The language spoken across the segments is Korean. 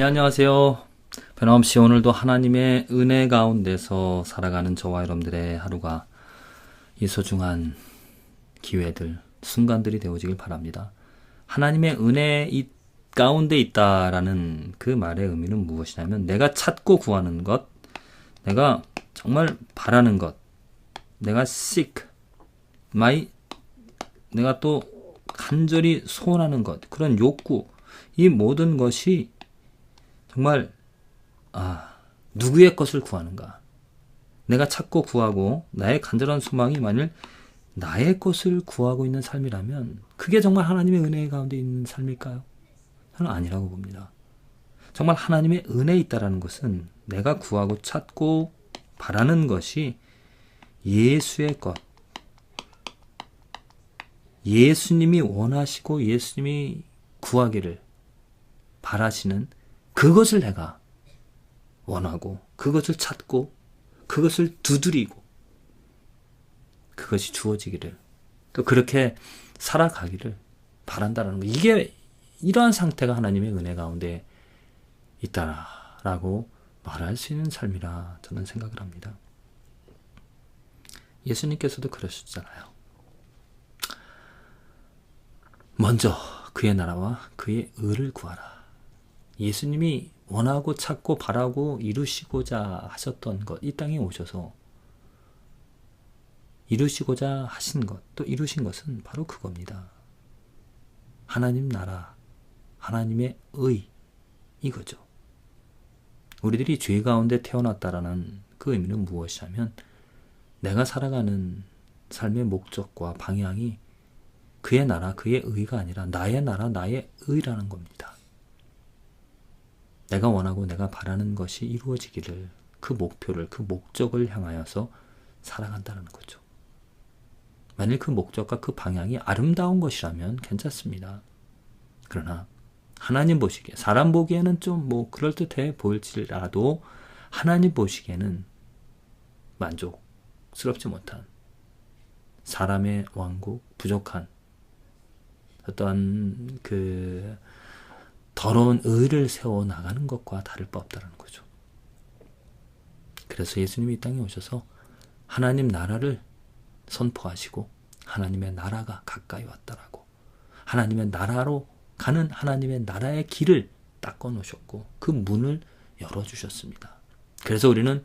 안녕하세요. 변함없이 오늘도 하나님의 은혜 가운데서 살아가는 저와 여러분들의 하루가 이 소중한 기회들, 순간들이 되어지길 바랍니다. 하나님의 은혜 가운데 있다라는 그 말의 의미는 무엇이냐면 내가 찾고 구하는 것, 내가 정말 바라는 것, 내가 seek, 내가 또 간절히 소원하는 것, 그런 욕구, 이 모든 것이 정말 누구의 것을 구하는가? 내가 찾고 구하고 나의 간절한 소망이 만일 나의 것을 구하고 있는 삶이라면 그게 정말 하나님의 은혜 가운데 있는 삶일까요? 저는 아니라고 봅니다. 정말 하나님의 은혜에 있다라는 것은 내가 구하고 찾고 바라는 것이 예수의 것, 예수님이 원하시고 예수님이 구하기를 바라시는 그것을 내가 원하고 그것을 찾고 그것을 두드리고 그것이 주어지기를 또 그렇게 살아가기를 바란다는 거. 이게 이러한 상태가 하나님의 은혜 가운데 있다라고 말할 수 있는 삶이라 저는 생각을 합니다. 예수님께서도 그러셨잖아요. 먼저 그의 나라와 그의 의를 구하라. 예수님이 원하고 찾고 바라고 이루시고자 하셨던 것, 이 땅에 오셔서 이루시고자 하신 것, 또 이루신 것은 바로 그겁니다. 하나님 나라, 하나님의 의, 이거죠. 우리들이 죄 가운데 태어났다라는 그 의미는 무엇이냐면 내가 살아가는 삶의 목적과 방향이 그의 나라, 그의 의가 아니라 나의 나라, 나의 의라는 겁니다. 내가 원하고 내가 바라는 것이 이루어지기를 그 목표를, 그 목적을 향하여서 살아간다는 거죠. 만일 그 목적과 그 방향이 아름다운 것이라면 괜찮습니다. 그러나 하나님 보시기에, 사람 보기에는 좀 그럴듯해 보일지라도 하나님 보시기에는 만족스럽지 못한 사람의 왕국, 부족한 어떤 더러운 의를 세워 나가는 것과 다를 바 없다는 거죠. 그래서 예수님이 이 땅에 오셔서 하나님 나라를 선포하시고 하나님의 나라가 가까이 왔다라고 하나님의 나라로 가는 하나님의 나라의 길을 닦아 놓으셨고 그 문을 열어주셨습니다. 그래서 우리는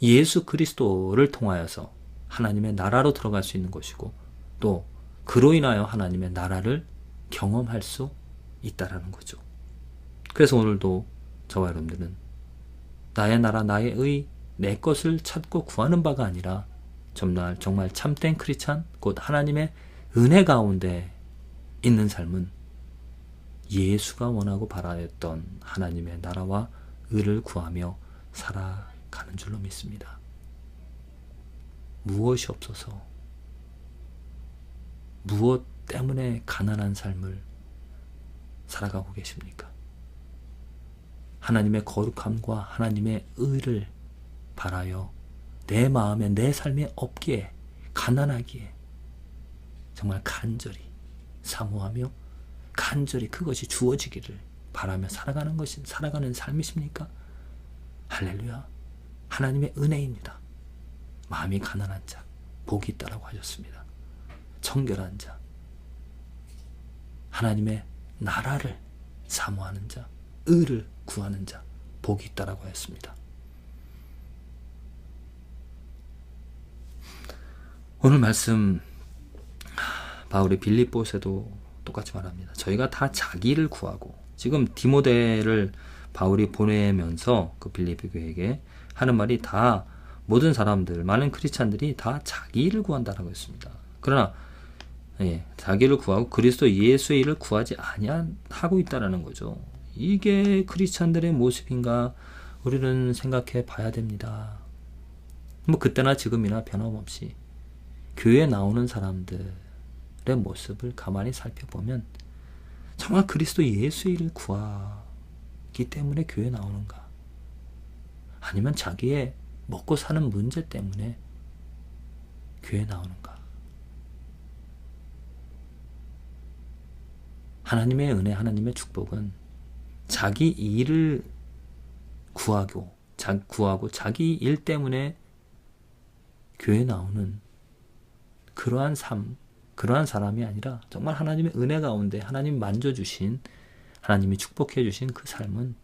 예수 그리스도를 통하여서 하나님의 나라로 들어갈 수 있는 것이고 또 그로 인하여 하나님의 나라를 경험할 수 있다라는 거죠. 그래서 오늘도 저와 여러분들은 나의 나라, 나의 의, 내 것을 찾고 구하는 바가 아니라 정말 참된 크리스찬, 곧 하나님의 은혜 가운데 있는 삶은 예수가 원하고 바라였던 하나님의 나라와 의를 구하며 살아가는 줄로 믿습니다. 무엇이 없어서 무엇 때문에 가난한 삶을 살아가고 계십니까? 하나님의 거룩함과 하나님의 의를 바라여 내 마음에 내 삶에 없기에 가난하기에 정말 간절히 사모하며 간절히 그것이 주어지기를 바라며 살아가는 삶이십니까? 할렐루야. 하나님의 은혜입니다. 마음이 가난한 자 복이 있다라고 하셨습니다. 청결한 자, 하나님의 나라를 사모하는 자, 의를 구하는 자 복이 있다라고 하였습니다. 오늘 말씀 바울이 빌립보서에도 똑같이 말합니다. 저희가 다 자기를 구하고 지금 디모데를 바울이 보내면서 그 빌립보 교회에게 하는 말이 다 모든 사람들, 많은 크리스찬들이 다 자기를 구한다라고 했습니다. 그러나 자기를 구하고 그리스도 예수의 일을 구하지 아니하고 있다라는 거죠. 이게 크리스찬들의 모습인가 우리는 생각해 봐야 됩니다. 그때나 지금이나 변함없이 교회에 나오는 사람들의 모습을 가만히 살펴보면 정말 그리스도 예수의 일을 구하기 때문에 교회에 나오는가? 아니면 자기의 먹고 사는 문제 때문에 교회에 나오는가? 하나님의 은혜, 하나님의 축복은 자기 일을 구하고 자기 일 때문에 교회 나오는 그러한 삶, 그러한 사람이 아니라 정말 하나님의 은혜 가운데 하나님 만져주신, 하나님이 축복해 주신 그 삶은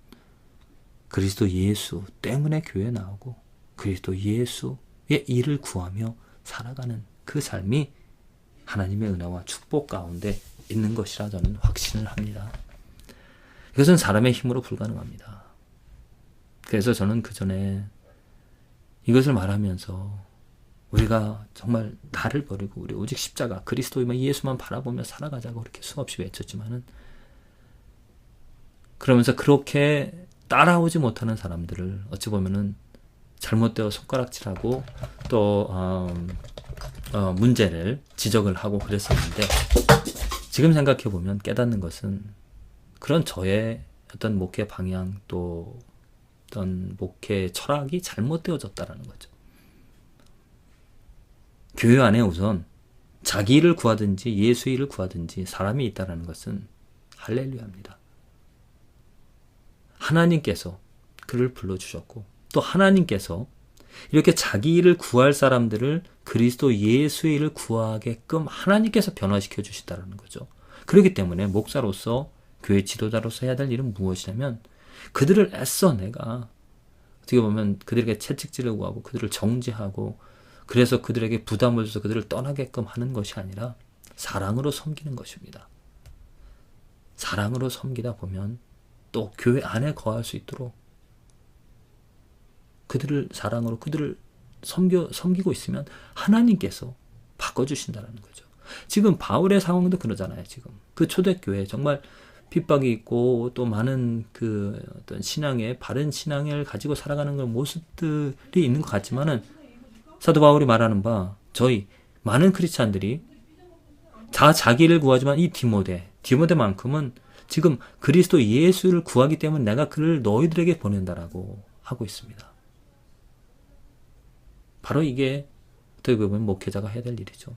그리스도 예수 때문에 교회 나오고 그리스도 예수의 일을 구하며 살아가는 그 삶이 하나님의 은혜와 축복 가운데 있는 것이라 저는 확신을 합니다. 이것은 사람의 힘으로 불가능합니다. 그래서 저는 그 전에 이것을 말하면서 우리가 정말 나를 버리고 우리 오직 십자가 그리스도만 예수만 바라보며 살아가자고 그렇게 수없이 외쳤지만은, 그러면서 그렇게 따라오지 못하는 사람들을 어찌 보면은 잘못되어 손가락질하고 또 문제를 지적을 하고 그랬었는데, 지금 생각해 보면 깨닫는 것은 그런 저의 어떤 목회 방향 또 어떤 목회 철학이 잘못되어졌다라는 거죠. 교회 안에 우선 자기 일을 구하든지 예수 일을 구하든지 사람이 있다라는 것은 할렐루야입니다. 하나님께서 그를 불러주셨고 또 하나님께서 이렇게 자기 일을 구할 사람들을 그리스도 예수의 일을 구하게끔 하나님께서 변화시켜 주시다라는 거죠. 그렇기 때문에 목사로서 교회 지도자로서 해야 될 일은 무엇이냐면, 그들을 애써 내가 어떻게 보면 그들에게 채찍질을 구하고 그들을 정죄하고 그래서 그들에게 부담을 줘서 그들을 떠나게끔 하는 것이 아니라 사랑으로 섬기는 것입니다. 사랑으로 섬기다 보면 또 교회 안에 거할 수 있도록 그들을 사랑으로 그들을 섬기고 있으면 하나님께서 바꿔주신다는 거죠. 지금 바울의 상황도 그러잖아요. 지금 그 초대교회 정말 핍박이 있고 또 많은 그 어떤 신앙의 바른 신앙을 가지고 살아가는 그런 모습들이 있는 것 같지만은, 사도 바울이 말하는 바 저희 많은 크리스찬들이 다 자기를 구하지만 이 디모데만큼은 지금 그리스도 예수를 구하기 때문에 내가 그를 너희들에게 보낸다라고 하고 있습니다. 바로 이게 어떻게 보면 목회자가 해야 될 일이죠.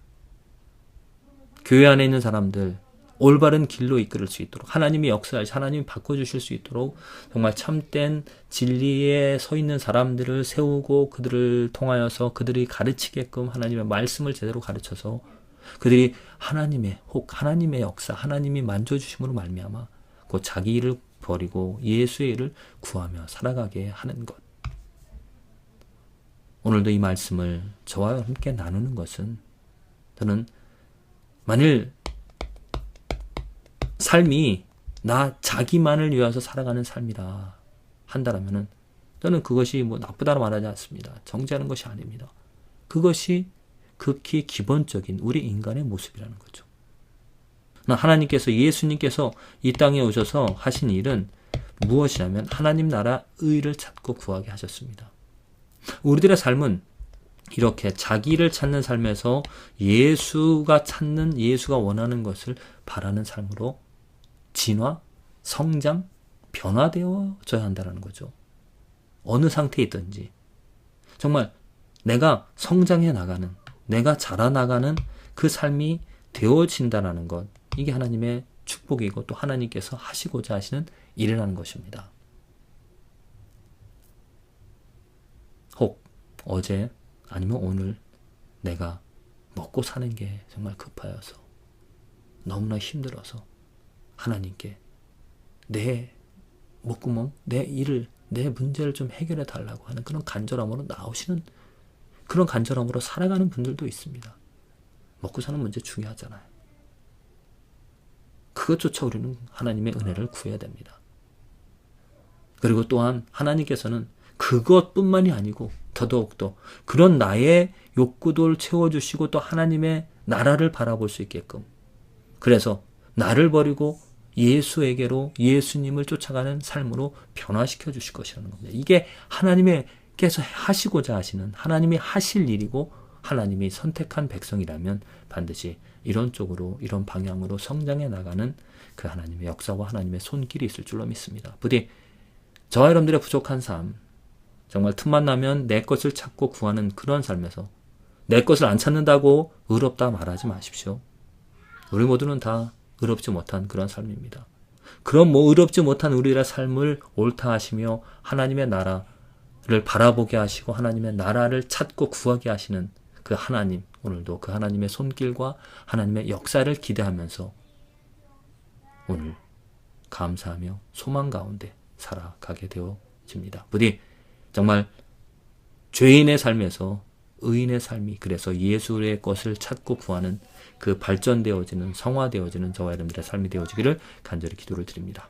교회 안에 있는 사람들 올바른 길로 이끌을 수 있도록, 하나님이 역사하시 하나님이 바꿔주실 수 있도록 정말 참된 진리에 서 있는 사람들을 세우고 그들을 통하여서 그들이 가르치게끔 하나님의 말씀을 제대로 가르쳐서 그들이 하나님의 역사, 하나님이 만져주심으로 말미암아 그 자기 일을 버리고 예수의 일을 구하며 살아가게 하는 것. 오늘도 이 말씀을 저와 함께 나누는 것은, 저는 만일 삶이 나 자기만을 위해서 살아가는 삶이라 한다라면은 저는 그것이 뭐 나쁘다고 말하지 않습니다. 정죄하는 것이 아닙니다. 그것이 극히 기본적인 우리 인간의 모습이라는 거죠. 하나님께서, 예수님께서 이 땅에 오셔서 하신 일은 무엇이냐면 하나님 나라 의를 찾고 구하게 하셨습니다. 우리들의 삶은 이렇게 자기를 찾는 삶에서 예수가 원하는 것을 바라는 삶으로 진화, 성장, 변화되어져야 한다는 거죠. 어느 상태에 있든지 정말 내가 성장해 나가는, 내가 자라나가는 그 삶이 되어진다는 것, 이게 하나님의 축복이고 또 하나님께서 하시고자 하시는 일이라는 것입니다. 혹 어제 아니면 오늘 내가 먹고 사는 게 정말 급하여서 너무나 힘들어서 하나님께 내 목구멍, 내 일을, 내 문제를 좀 해결해 달라고 하는 그런 간절함으로 나오시는, 그런 간절함으로 살아가는 분들도 있습니다. 먹고 사는 문제 중요하잖아요. 그것조차 우리는 하나님의 은혜를 구해야 됩니다. 그리고 또한 하나님께서는 그것뿐만이 아니고 더더욱더 그런 나의 욕구를 채워주시고 또 하나님의 나라를 바라볼 수 있게끔, 그래서 나를 버리고 예수에게로, 예수님을 쫓아가는 삶으로 변화시켜 주실 것이라는 겁니다. 이게 하나님께서 하시고자 하시는, 하나님이 하실 일이고 하나님이 선택한 백성이라면 반드시 이런 쪽으로, 이런 방향으로 성장해 나가는 그 하나님의 역사와 하나님의 손길이 있을 줄로 믿습니다. 부디 저와 여러분들의 부족한 삶, 정말 틈만 나면 내 것을 찾고 구하는 그런 삶에서 내 것을 안 찾는다고 의롭다 말하지 마십시오. 우리 모두는 다 의롭지 못한 그런 삶입니다. 그런 의롭지 못한 우리의 삶을 옳다 하시며 하나님의 나라를 바라보게 하시고 하나님의 나라를 찾고 구하게 하시는 그 하나님, 오늘도 그 하나님의 손길과 하나님의 역사를 기대하면서 오늘 감사하며 소망 가운데 살아가게 되어집니다. 부디 정말 죄인의 삶에서 의인의 삶이, 그래서 예수의 것을 찾고 구하는 그 발전되어지는, 성화되어지는 저와 여러분들의 삶이 되어지기를 간절히 기도를 드립니다.